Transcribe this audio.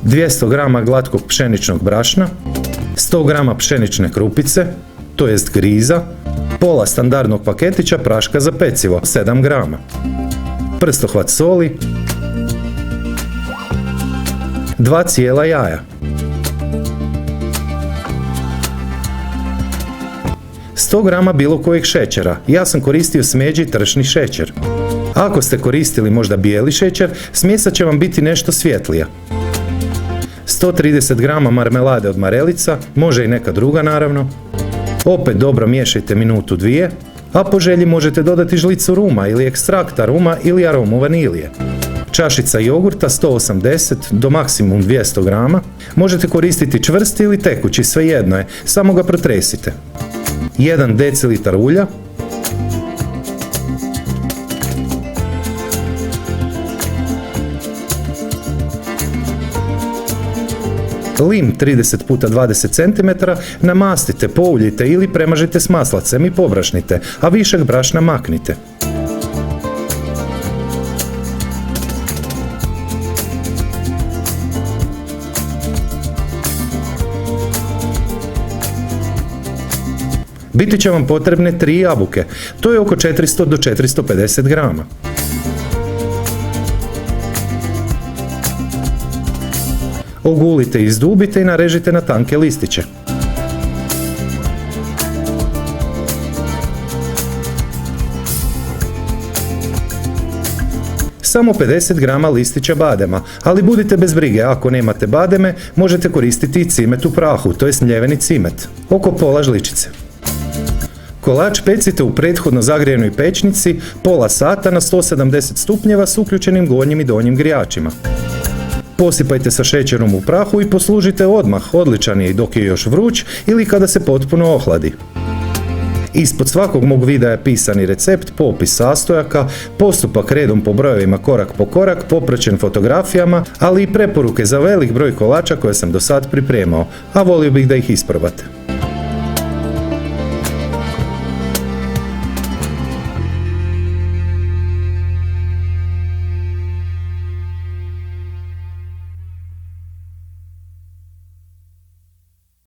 200 g glatkog pšeničnog brašna, 100 g pšenične krupice, to jest griza, pola standardnog paketića praška za pecivo, 7 g, prstohvat soli, 2 cijela jaja, 100 g bilo kojeg šećera, ja sam koristio smeđi tršni šećer. Ako ste koristili možda bijeli šećer, smjesa će vam biti nešto svjetlija. 130 g marmelade od marelica, može i neka druga naravno. Opet dobro miješajte minutu dvije, a po želji možete dodati žlicu ruma ili ekstrakta ruma ili aromu vanilije. Čašica jogurta 180 do maksimum 200 g, možete koristiti čvrsti ili tekući, svejedno je, samo ga protresite. 1 decilitar ulja, lim 30 x 20 cm, namastite, pouljite ili premažite s maslacem i pobrašnite, a višak brašna maknite. Biti će vam potrebne 3 jabuke, to je oko 400 do 450 g. Ogulite i izdubite i narežite na tanke listiće. Samo 50 g listića badema, ali budite bez brige, ako nemate bademe, možete koristiti i cimet u prahu, to jest mljeveni cimet, oko pola žličice. Kolač pecite u prethodno zagrijenoj pećnici pola sata na 170 stupnjeva s uključenim gornjim i donjim grijačima. Posipajte sa šećerom u prahu i poslužite odmah, odličan je i dok je još vruć ili kada se potpuno ohladi. Ispod svakog mog videa je pisani recept, popis sastojaka, postupak redom po brojevima korak po korak, popraćen fotografijama, ali i preporuke za velik broj kolača koje sam do sad pripremao, a volio bih da ih isprobate.